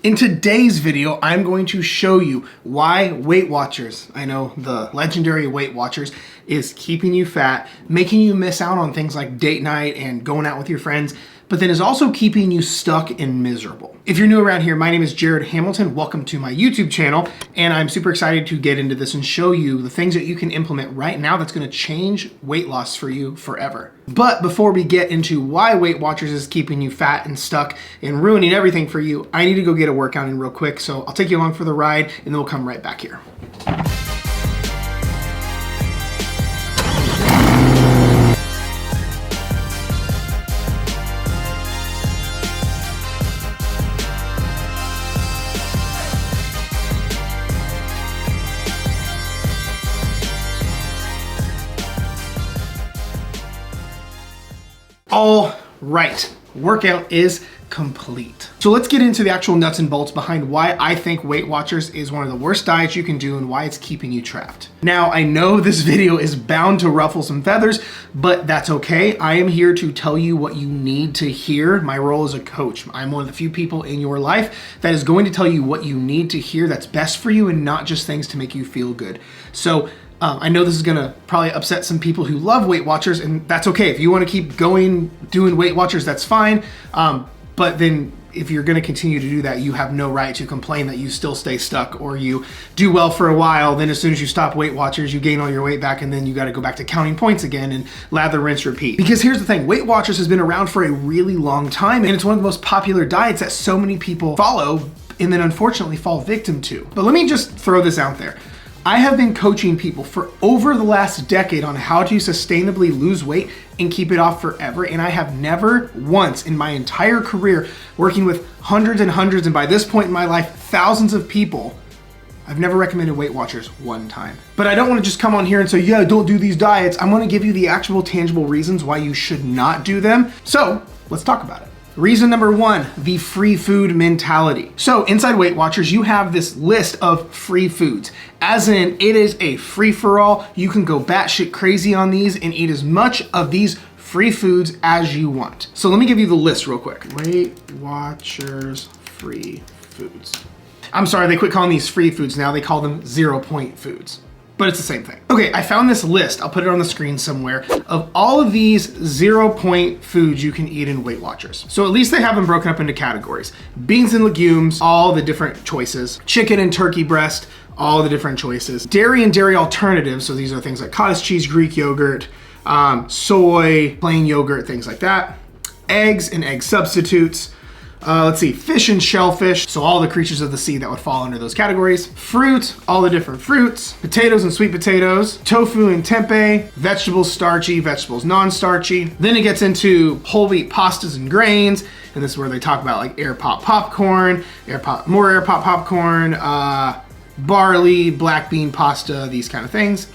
In today's video, I'm going to show you why Weight Watchers, I know the legendary Weight Watchers, is keeping you fat, making you miss out on things like date night and going out with your friends, but then is also keeping you stuck and miserable. If you're new around here, my name is Jared Hamilton. Welcome to my YouTube channel, and I'm super excited to get into this and show you the things that you can implement right now that's gonna change weight loss for you forever. But before we get into why Weight Watchers is keeping you fat and stuck and ruining everything for you, I need to go get a workout in real quick, so I'll take you along for the ride and then we'll come right back here. All right, workout is complete. So let's get into the actual nuts and bolts behind why I think Weight Watchers is one of the worst diets you can do and why it's keeping you trapped. Now, I know this video is bound to ruffle some feathers, but that's okay. I am here to tell you what you need to hear. My role as a coach. I'm one of the few people in your life that is going to tell you what you need to hear that's best for you and not just things to make you feel good. So I know this is gonna probably upset some people who love Weight Watchers, and that's okay. If you wanna keep going, doing Weight Watchers, that's fine. But then if you're gonna continue to do that, you have no right to complain that you still stay stuck or you do well for a while, then as soon as you stop Weight Watchers, you gain all your weight back, and then you gotta go back to counting points again and lather, rinse, repeat. Because here's the thing, Weight Watchers has been around for a really long time, and it's one of the most popular diets that so many people follow and then unfortunately fall victim to. But let me just throw this out there. I have been coaching people for over the last decade on how to sustainably lose weight and keep it off forever. And I have never once in my entire career working with hundreds and hundreds, and by this point in my life, thousands of people, I've never recommended Weight Watchers one time. But I don't want to just come on here and say, yeah, don't do these diets. I'm going to give you the actual tangible reasons why you should not do them. So let's talk about it. Reason number one, the free food mentality. So inside Weight Watchers, you have this list of free foods. As in, it is a free-for-all. You can go batshit crazy on these and eat as much of these free foods as you want. So let me give you the list real quick. Weight Watchers free foods. I'm sorry, they quit calling these free foods now. They call them 0-point foods. But it's the same thing. Okay, I found this list, I'll put it on the screen somewhere, of all of these 0-point foods you can eat in Weight Watchers. So at least they have them broken up into categories. Beans and legumes, all the different choices. Chicken and turkey breast, all the different choices. Dairy and dairy alternatives, so these are things like cottage cheese, Greek yogurt, soy, plain yogurt, things like that. Eggs and egg substitutes. Let's see, fish and shellfish, so all the creatures of the sea that would fall under those categories. Fruit, all the different fruits. Potatoes and sweet potatoes. Tofu and tempeh. Vegetables starchy, vegetables non-starchy. Then it gets into whole wheat pastas and grains, and this is where they talk about like air pop popcorn, more air pop popcorn, barley, black bean pasta, these kind of things.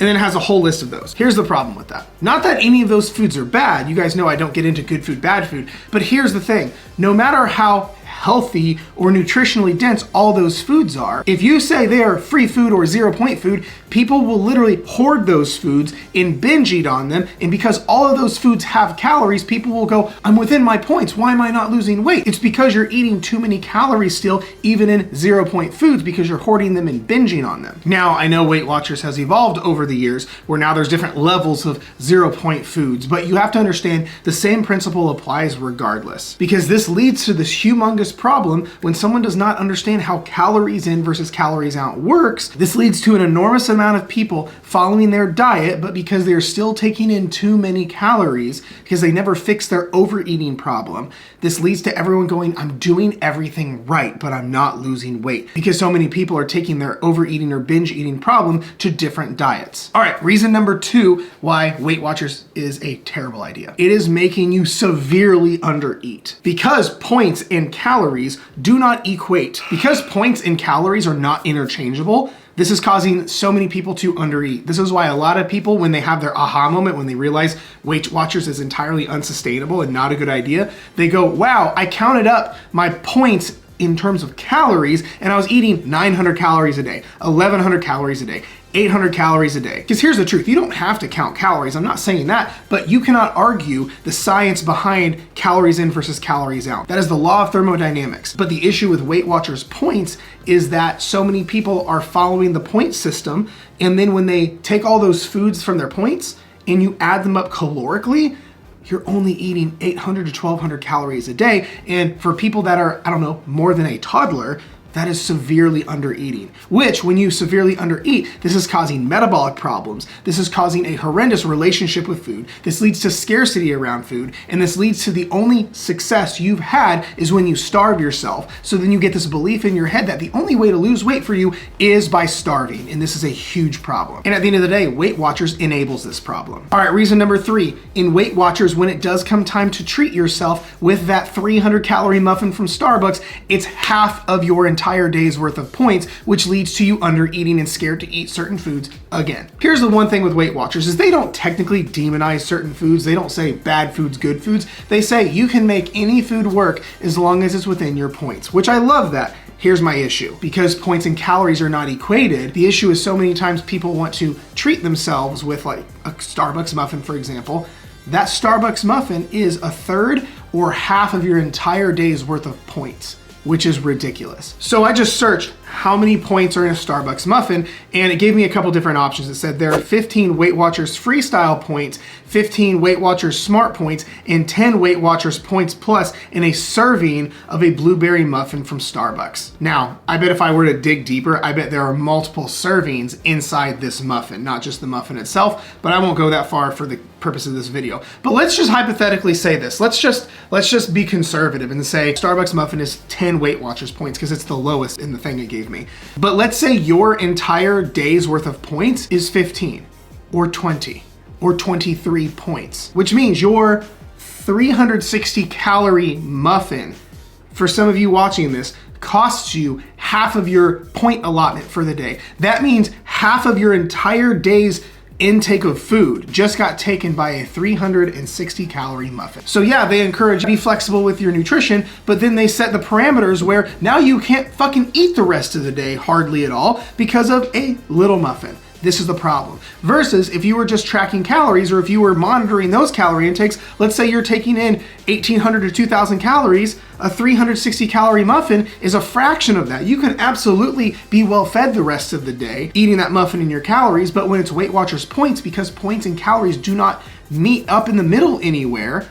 And then it has a whole list of those. Here's the problem with that. Not that any of those foods are bad. You guys know I don't get into good food, bad food. But here's the thing. No matter how healthy or nutritionally dense all those foods are, if you say they are free food or 0-point food, people will literally hoard those foods and binge eat on them. And because all of those foods have calories, people will go, I'm within my points. Why am I not losing weight? It's because you're eating too many calories still, even in 0-point foods, because you're hoarding them and binging on them. Now, I know Weight Watchers has evolved over the years where now there's different levels of 0-point foods, but you have to understand the same principle applies regardless, because this leads to this humongous problem when someone does not understand how calories in versus calories out works. This leads to an enormous amount of people following their diet, but because they're still taking in too many calories because they never fixed their overeating problem, this leads to everyone going, I'm doing everything right, but I'm not losing weight, because so many people are taking their overeating or binge eating problem to different diets. All right, reason number two why Weight Watchers is a terrible idea. It is making you severely undereat. Because points and calories do not equate. Because points and calories are not interchangeable, this is causing so many people to undereat. This is why a lot of people, when they have their aha moment, when they realize Weight Watchers is entirely unsustainable and not a good idea, they go, wow, I counted up my points in terms of calories, and I was eating 900 calories a day, 1100 calories a day, 800 calories a day. Because here's the truth, you don't have to count calories, I'm not saying that, but you cannot argue the science behind calories in versus calories out. That is the law of thermodynamics. But the issue with Weight Watchers points is that so many people are following the point system, and then when they take all those foods from their points and you add them up calorically, you're only eating 800 to 1200 calories a day. And for people that are, I don't know, more than a toddler, that is severely under eating, which when you severely undereat, this is causing metabolic problems. This is causing a horrendous relationship with food. This leads to scarcity around food. And this leads to the only success you've had is when you starve yourself. So then you get this belief in your head that the only way to lose weight for you is by starving. And this is a huge problem. And at the end of the day, Weight Watchers enables this problem. All right, reason number 3, in Weight Watchers, when it does come time to treat yourself with that 300 calorie muffin from Starbucks, it's half of your entire day's worth of points, which leads to you under eating and scared to eat certain foods again. Here's the one thing with Weight Watchers is they don't technically demonize certain foods. They don't say bad foods, good foods. They say you can make any food work as long as it's within your points, which I love that. Here's my issue. Because points and calories are not equated, the issue is so many times people want to treat themselves with like a Starbucks muffin, for example. That Starbucks muffin is a third or half of your entire day's worth of points, which is ridiculous. So I just searched how many points are in a Starbucks muffin, and it gave me a couple different options. It said there are 15 Weight Watchers Freestyle points, 15 Weight Watchers Smart points, and 10 Weight Watchers points plus in a serving of a blueberry muffin from Starbucks. Now, I bet if I were to dig deeper, I bet there are multiple servings inside this muffin, not just the muffin itself, but I won't go that far for the purpose of this video. But let's just hypothetically say this. Let's just be conservative and say Starbucks muffin is 10 Weight Watchers points because it's the lowest in the thing it gave me. But let's say your entire day's worth of points is 15 or 20 or 23 points, which means your 360 calorie muffin, for some of you watching this, costs you half of your point allotment for the day. That means half of your entire day's intake of food just got taken by a 360 calorie muffin. So yeah, they encourage be flexible with your nutrition, but then they set the parameters where now you can't fucking eat the rest of the day hardly at all because of a little muffin. This is the problem. Versus if you were just tracking calories, or if you were monitoring those calorie intakes, let's say you're taking in 1,800 to 2,000 calories, a 360 calorie muffin is a fraction of that. You can absolutely be well fed the rest of the day eating that muffin in your calories, but when it's Weight Watchers points, because points and calories do not meet up in the middle anywhere,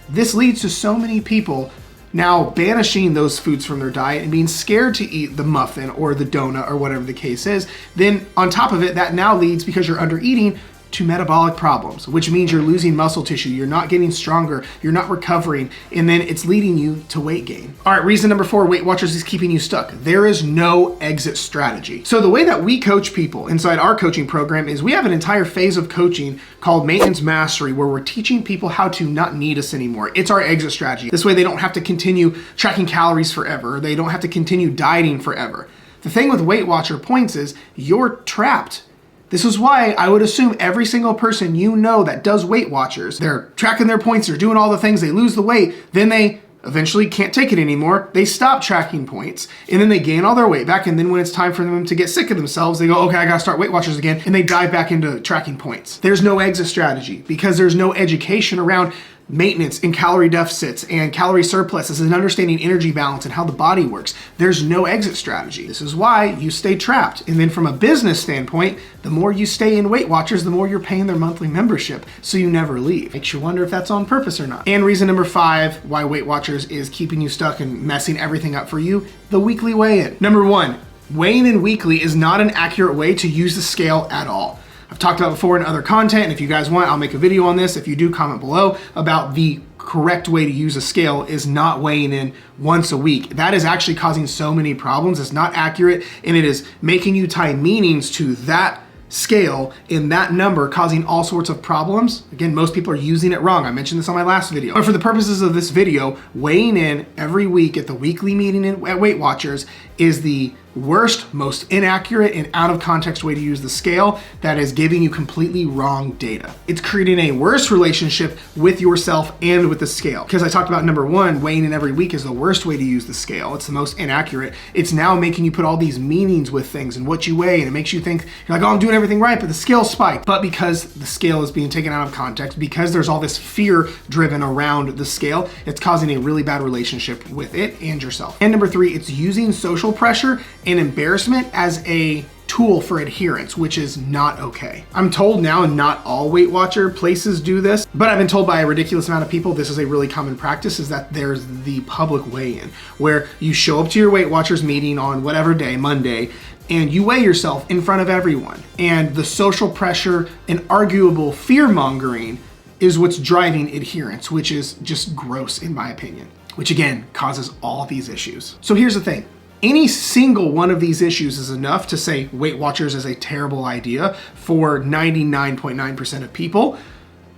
this leads to so many people now banishing those foods from their diet and being scared to eat the muffin or the donut or whatever the case is. Then on top of it, that now leads, because you're under eating, to metabolic problems, which means you're losing muscle tissue, you're not getting stronger, you're not recovering, and then it's leading you to weight gain. All right, reason number 4, Weight Watchers is keeping you stuck. There is no exit strategy. So the way that we coach people inside our coaching program is we have an entire phase of coaching called Maintenance Mastery, where we're teaching people how to not need us anymore. It's our exit strategy. This way they don't have to continue tracking calories forever. They don't have to continue dieting forever. The thing with Weight Watcher points is you're trapped. This is why I would assume every single person you know that does Weight Watchers, they're tracking their points, they're doing all the things, they lose the weight, then they eventually can't take it anymore, they stop tracking points, and then they gain all their weight back, and then when it's time for them to get sick of themselves, they go, okay, I gotta start Weight Watchers again, and they dive back into tracking points. There's no exit strategy because there's no education around maintenance and calorie deficits and calorie surpluses and understanding energy balance and how the body works. There's no exit strategy. This is why you stay trapped. And then from a business standpoint, the more you stay in Weight Watchers, the more you're paying their monthly membership, so you never leave. Makes you wonder if that's on purpose or not. And reason number 5 why Weight Watchers is keeping you stuck and messing everything up for you, the weekly weigh-in. Number 1, weighing in weekly is not an accurate way to use the scale at all. I've talked about before in other content, and if you guys want, I'll make a video on this. If you do, comment below about the correct way to use a scale is not weighing in once a week. That is actually causing so many problems. It's not accurate, and it is making you tie meanings to that scale in that number, causing all sorts of problems. Again, most people are using it wrong. I mentioned this on my last video. But for the purposes of this video, weighing in every week at the weekly meeting at Weight Watchers is the worst, most inaccurate, and out of context way to use the scale that is giving you completely wrong data. It's creating a worse relationship with yourself and with the scale. Because I talked about number one, weighing in every week is the worst way to use the scale. It's the most inaccurate. It's now making you put all these meanings with things and what you weigh, and it makes you think, you're like, oh, I'm doing everything right, but the scale spiked. But because the scale is being taken out of context, because there's all this fear driven around the scale, it's causing a really bad relationship with it and yourself. And number three, it's using social pressure and embarrassment as a tool for adherence, which is not okay. I'm told now not all Weight Watcher places do this, but I've been told by a ridiculous amount of people this is a really common practice, is that there's the public weigh-in, where you show up to your Weight Watchers meeting on whatever day, Monday, and you weigh yourself in front of everyone. And the social pressure and arguable fear-mongering is what's driving adherence, which is just gross in my opinion, which again causes all these issues. So here's the thing. Any single one of these issues is enough to say Weight Watchers is a terrible idea for 99.9% of people,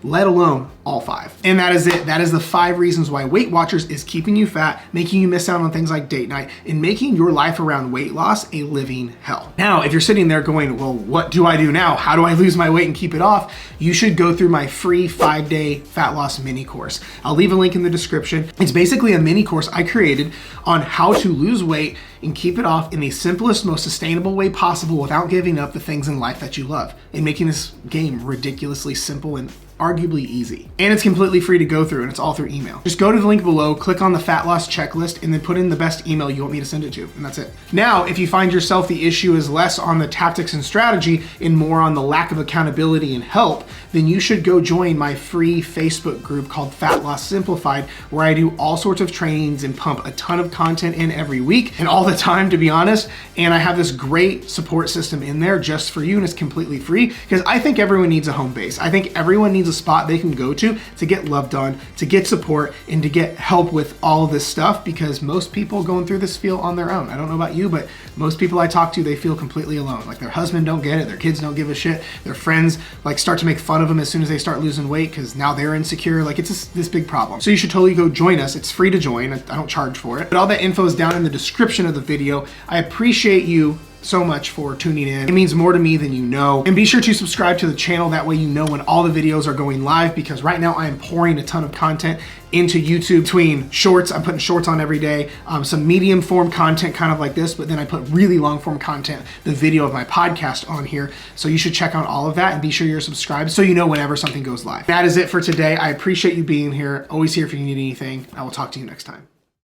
let alone all five. And that is it. That is the 5 reasons why Weight Watchers is keeping you fat, making you miss out on things like date night, and making your life around weight loss a living hell. Now, if you're sitting there going, well, what do I do now? How do I lose my weight and keep it off? You should go through my free 5-day fat loss mini course. I'll leave a link in the description. It's basically a mini course I created on how to lose weight and keep it off in the simplest, most sustainable way possible without giving up the things in life that you love, and making this game ridiculously simple and arguably easy. And it's completely free to go through, and it's all through email. Just go to the link below, click on the fat loss checklist, and then put in the best email you want me to send it to, and that's it. Now, if you find yourself the issue is less on the tactics and strategy and more on the lack of accountability and help, then you should go join my free Facebook group called Fat Loss Simplified, where I do all sorts of trainings and pump a ton of content in every week and all the time, to be honest. And I have this great support system in there just for you, and it's completely free because I think everyone needs a home base. I think everyone needs a spot they can go to get loved on, to get support, and to get help with all of this stuff, because most people going through this feel on their own. I don't know about you, but most people I talk to, they feel completely alone. Like their husband don't get it, their kids don't give a shit, their friends like start to make fun of them as soon as they start losing weight because now they're insecure. Like it's this big problem. So you should totally go join us. It's free to join. I don't charge for it, but all that info is down in the description of the video. I appreciate you so much for tuning in. It means more to me than you know. And be sure to subscribe to the channel. That way you know when all the videos are going live, because right now I am pouring a ton of content into YouTube between shorts. I'm putting shorts on every day, some medium form content kind of like this, but then I put really long form content, the video of my podcast on here. So you should check out all of that and be sure you're subscribed so you know whenever something goes live. That is it for today. I appreciate you being here. Always here if you need anything. I will talk to you next time.